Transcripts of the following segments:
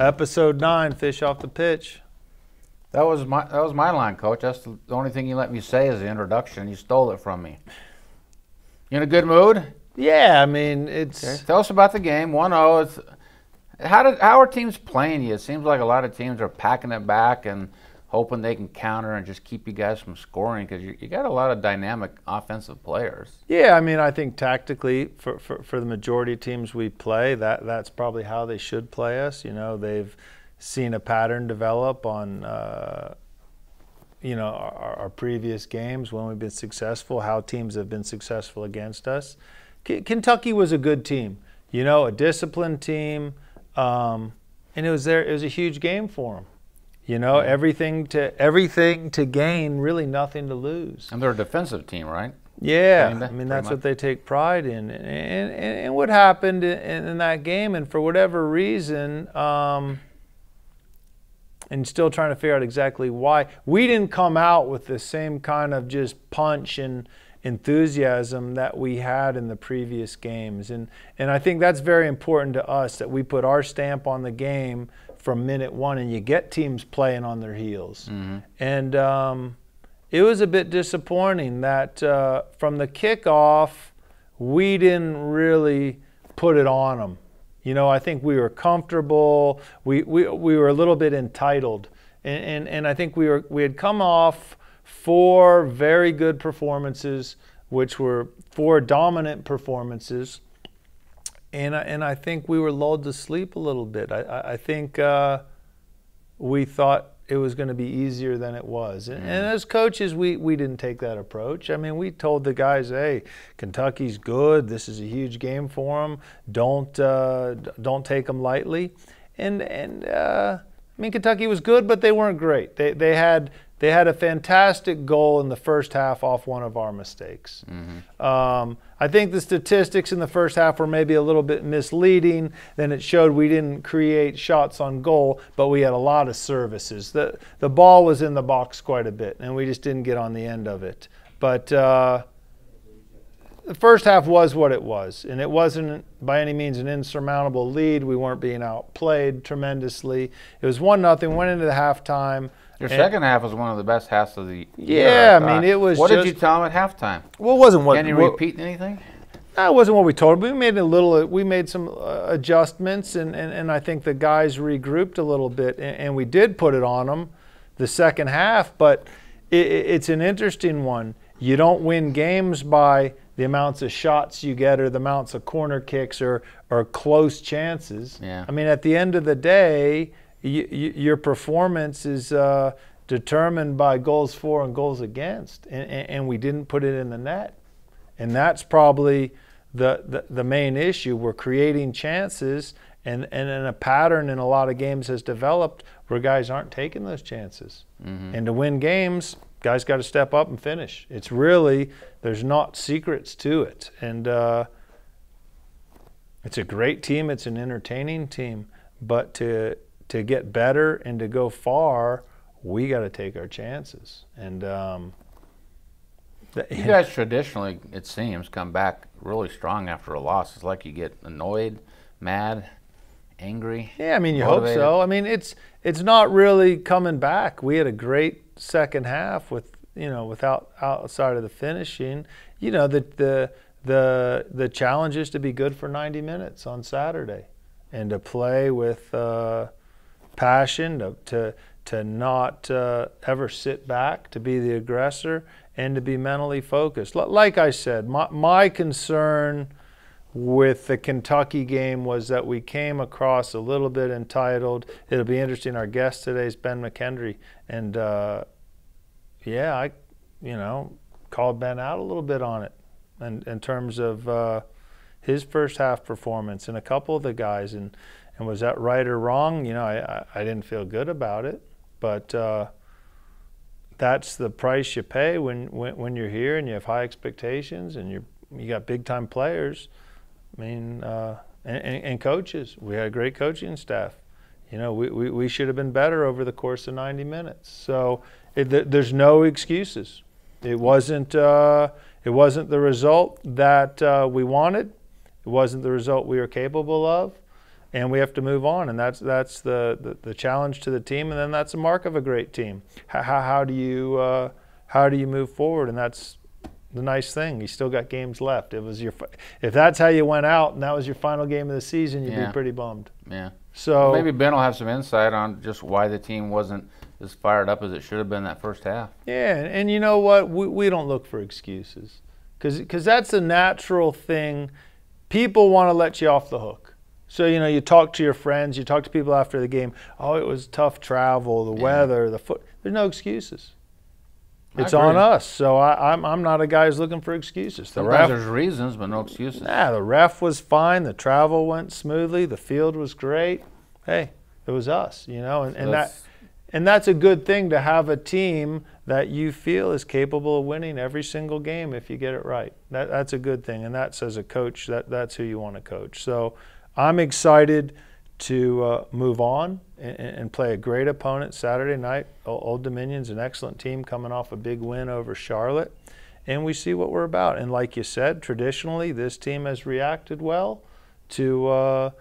Episode 9, Fish Off the Pitch. That was my line, Coach. That's the only thing you let me say is the introduction. You stole it from me. You in a good mood? Yeah, I mean, it's... Okay. Tell us about the game. 1-0. How are teams playing you? It seems like a lot of teams are packing it back and hoping they can counter and just keep you guys from scoring because you got a lot of dynamic offensive players. Yeah, I mean, I think tactically for the majority of teams we play, that's probably how they should play us. You know, they've seen a pattern develop on, you know, our previous games when we've been successful, how teams have been successful against us. Kentucky was a good team, you know, a disciplined team, and it was a huge game for them. You know, everything to gain, really nothing to lose. And they're a defensive team, right? Yeah, Kinda, I mean, that's what they take pride in. And what happened in that game, and for whatever reason, and still trying to figure out exactly why, we didn't come out with the same kind of just punch and enthusiasm that we had in the previous games. And I think that's very important to us, that we put our stamp on the game from minute one, and you get teams playing on their heels. Mm-hmm. And it was a bit disappointing that from the kickoff, we didn't really put it on them. You know, I think we were comfortable. We were a little bit entitled, and I think we had come off 4 very good performances, which were 4 dominant performances. And I think we were lulled to sleep a little bit. I think we thought it was going to be easier than it was. And as coaches, we didn't take that approach. I mean, we told the guys, hey, Kentucky's good. This is a huge game for them. Don't take them lightly. And I mean, Kentucky was good, but they weren't great. They had a fantastic goal in the first half off one of our mistakes. Mm-hmm. I think the statistics in the first half were maybe a little bit misleading. Then it showed we didn't create shots on goal, but we had a lot of services. The ball was in the box quite a bit, and we just didn't get on the end of it. But the first half was what it was, and it wasn't by any means an insurmountable lead. We weren't being outplayed tremendously. It was 1-0, went into the halftime. Your second half was one of the best halves of the year. Yeah, I mean, it was What did you tell them at halftime? Well, it wasn't what... Can you repeat anything? No, it wasn't what we told them. We made some adjustments, and I think the guys regrouped a little bit, and we did put it on them the second half, but it's an interesting one. You don't win games by the amounts of shots you get or the amounts of corner kicks or close chances. Yeah. I mean, at the end of the day, your performance is determined by goals for and goals against, and we didn't put it in the net. And that's probably the main issue. We're creating chances, and a pattern in a lot of games has developed where guys aren't taking those chances. Mm-hmm. And to win games, guys got to step up and finish. It's really, there's not secrets to it. And it's a great team. It's an entertaining team. But to get better and to go far, we got to take our chances. And you guys traditionally, it seems, come back really strong after a loss. It's like you get annoyed, mad, angry. Yeah, I mean, you motivated. hope so. I mean, it's not really coming back. We had a great second half with, you know, outside of the finishing. You know, the challenge is to be good for 90 minutes on Saturday and to play with passion, to not ever sit back, to be the aggressor, and to be mentally focused. Like I said, my concern with the Kentucky game was that we came across a little bit entitled. It'll be interesting. Our guest today is Ben McKendry, and yeah, I called Ben out a little bit on it, and in terms of his first half performance and a couple of the guys, and was that right or wrong? You know, I didn't feel good about it, but that's the price you pay when you're here and you have high expectations and you got big time players. I mean, and coaches. We had a great coaching staff. You know, we should have been better over the course of 90 minutes. So there's no excuses. It wasn't the result that we wanted. It wasn't the result we were capable of. and we have to move on, and that's the challenge to the team, and then that's a mark of a great team. How do you move forward? And that's the nice thing. You still got games left. If that's how you went out and that was your final game of the season, you'd be pretty bummed. Yeah. So maybe Ben will have some insight on just why the team wasn't as fired up as it should have been that first half. Yeah, and you know what? We don't look for excuses, because that's a natural thing. People want to let you off the hook. So, you talk to your friends, you talk to people after the game. Oh, it was tough travel, the weather, the foot. There's no excuses. It's on us. So I'm not a guy who's looking for excuses. Sometimes there's reasons, but no excuses. Nah, the ref was fine. The travel went smoothly. The field was great. Hey, it was us, and that's a good thing, to have a team that you feel is capable of winning every single game if you get it right. That's a good thing, and that's, as a coach, that's who you want to coach. So I'm excited to move on and play a great opponent Saturday night. Old Dominion's an excellent team coming off a big win over Charlotte, and we see what we're about. And like you said, traditionally this team has reacted well to a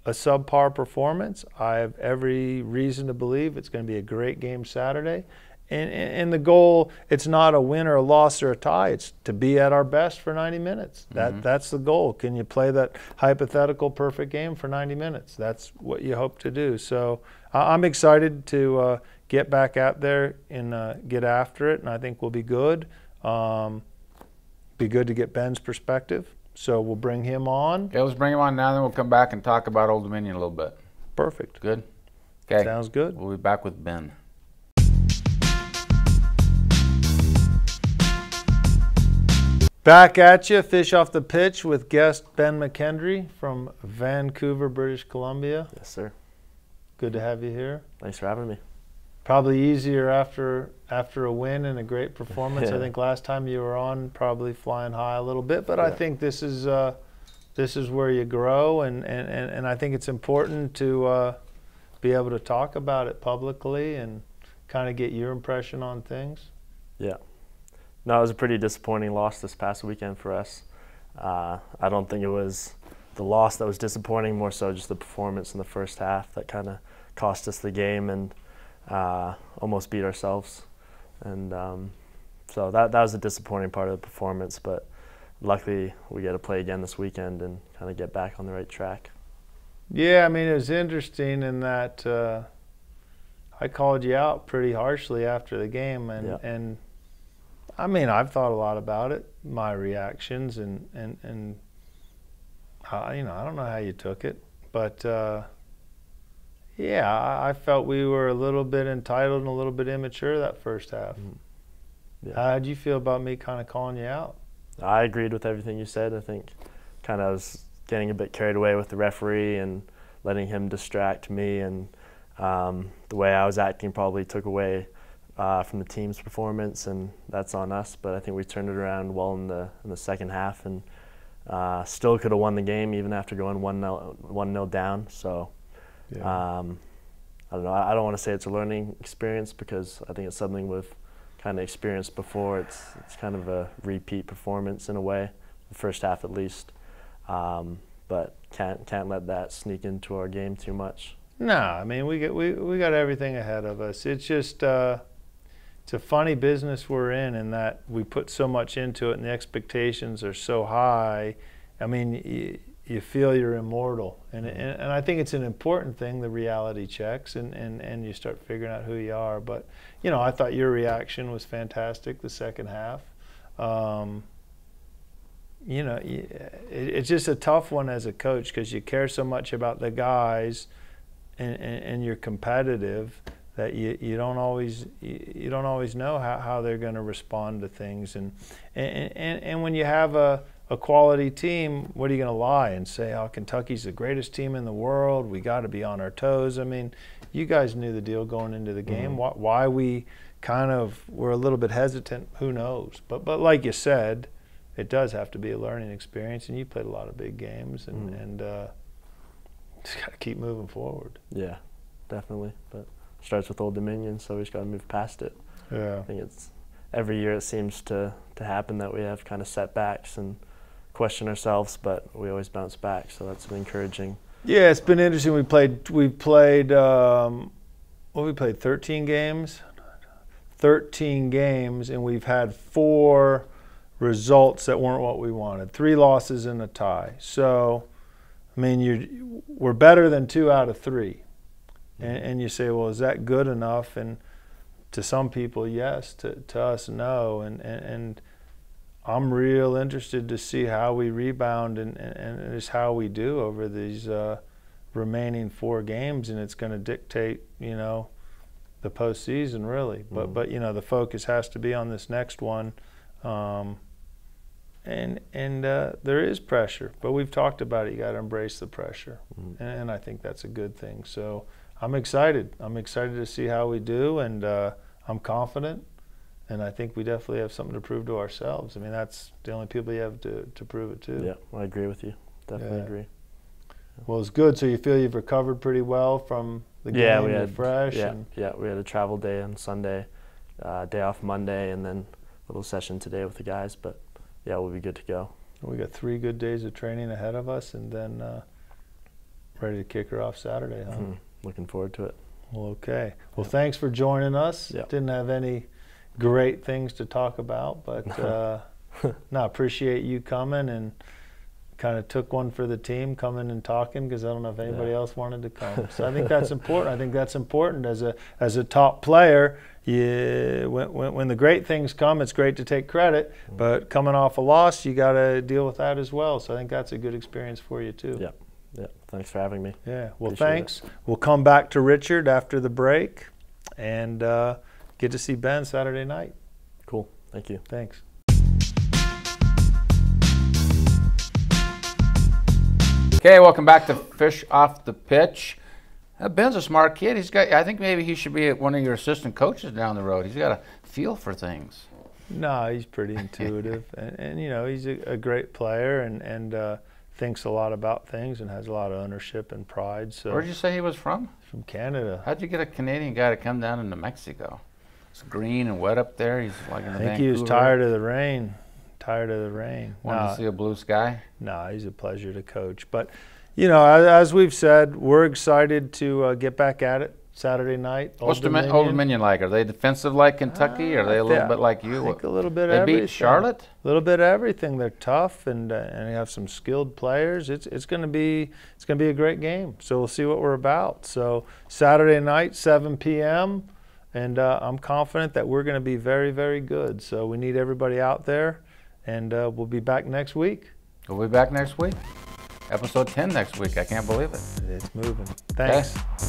subpar performance. I have every reason to believe it's going to be a great game Saturday. And the goal, it's not a win or a loss or a tie. It's to be at our best for 90 minutes. That's the goal. Can you play that hypothetical perfect game for 90 minutes? That's what you hope to do. So I'm excited to get back out there and get after it, and I think we'll be good. Be good to get Ben's perspective. So we'll bring him on. Okay, let's bring him on now, then we'll come back and talk about Old Dominion a little bit. Perfect. Good? Okay. Sounds good. We'll be back with Ben. Back at you, Fish Off the Pitch with guest Ben McKendry from Vancouver, British Columbia. Yes, sir. Good to have you here. Thanks for having me. Probably easier after a win and a great performance. Yeah. I think last time you were on, probably flying high a little bit, but I think this is where you grow, and I think it's important to be able to talk about it publicly and kind of get your impression on things. Yeah. No, it was a pretty disappointing loss this past weekend for us. I don't think it was the loss that was disappointing, more so just the performance in the first half that kind of cost us the game and almost beat ourselves. And so that was a disappointing part of the performance, but luckily we get to play again this weekend and kind of get back on the right track. Yeah, I mean, it was interesting in that I called you out pretty harshly after the game, and I mean, I've thought a lot about it, my reactions, and I don't know how you took it, but yeah, I felt we were a little bit entitled and a little bit immature that first half. Yeah. How did you feel about me kind of calling you out? I agreed with everything you said. I think kind of was getting a bit carried away with the referee and letting him distract me, and the way I was acting probably took away from the team's performance, and that's on us. But I think we turned it around well in the second half, and still could have won the game even after going 1-0 down. So Yeah. I don't know. I don't want to say it's a learning experience, because I think it's something we've kind of experienced before. It's kind of a repeat performance in a way, the first half at least. But can't let that sneak into our game too much. No, I mean, we got everything ahead of us. It's just it's a funny business we're in that we put so much into it, and the expectations are so high. I mean, you feel you're immortal, and I think it's an important thing, the reality checks, and you start figuring out who you are. But I thought your reaction was fantastic the second half. It's just a tough one as a coach, because you care so much about the guys, and you're competitive, that you don't always know how they're going to respond to things, and when you have a quality team, what are you going to lie and say, oh, Kentucky's the greatest team in the world, we got to be on our toes? I mean, you guys knew the deal going into the game. Why we kind of were a little bit hesitant, who knows? But like you said, it does have to be a learning experience, and you played a lot of big games, and just got to keep moving forward. Yeah, definitely. But it starts with Old Dominion, so we just got to move past it. Yeah. I think it's every year it seems to happen that we have kind of setbacks and question ourselves, but we always bounce back, so that's encouraging. Yeah, it's been interesting. We played 13 games. 13 games, and we've had 4 results that weren't what we wanted. 3 losses and a tie. So, I mean, we're better than 2 out of 3. And you say, well, is that good enough? And to some people, yes. To us, no. And I'm real interested to see how we rebound and just how we do over these remaining 4 games. And it's going to dictate, you know, the postseason, really. But you know, the focus has to be on this next one. And there is pressure, but we've talked about it. You got to embrace the pressure, and I think that's a good thing. So I'm excited. I'm excited to see how we do, and I'm confident, and I think we definitely have something to prove to ourselves. I mean, that's the only people you have to prove it to. Yeah, I agree with you. Definitely agree. Well, it's good. So you feel you've recovered pretty well from the game? Yeah, we had fresh. Yeah, we had a travel day on Sunday, day off Monday, and then a little session today with the guys. But yeah, we'll be good to go. We got 3 good days of training ahead of us, and then ready to kick her off Saturday, huh? Looking forward to it. Well, okay. Well, thanks for joining us. Yep. Didn't have any great things to talk about, but no, appreciate you coming and kind of took one for the team, coming and talking, because I don't know if anybody else wanted to come. So I think that's important. I think that's important as a top player. When the great things come, it's great to take credit, but coming off a loss, you got to deal with that as well. So I think that's a good experience for you too. Yeah. Yeah. Thanks for having me. Yeah. Well, Appreciate thanks. it. We'll come back to Richard after the break and get to see Ben Saturday night. Cool. Thank you. Thanks. Okay, welcome back to Fish Off the Pitch. Ben's a smart kid. I think maybe he should be one of your assistant coaches down the road. He's got a feel for things. No, he's pretty intuitive, and you know, he's a great player and thinks a lot about things and has a lot of ownership and pride. So. Where'd you say he was from? From Canada. How'd you get a Canadian guy to come down into Mexico? It's green and wet up there. He's like in the I think he was tired of the rain. Want to see a blue sky? No, he's a pleasure to coach. But, you know, as we've said, we're excited to get back at it Saturday night. What's Old Dominion like? Are they defensive like Kentucky? Or are they a little bit like you? I think a little bit of everything. everything. They beat Charlotte? A little bit of everything. They're tough and they have some skilled players. It's going to be a great game. So we'll see what we're about. So Saturday night, 7 p.m. And I'm confident that we're going to be very, very good. So we need everybody out there. And we'll be back next week. We'll be back next week. Episode 10 next week. I can't believe it. It's moving. Thanks. Okay.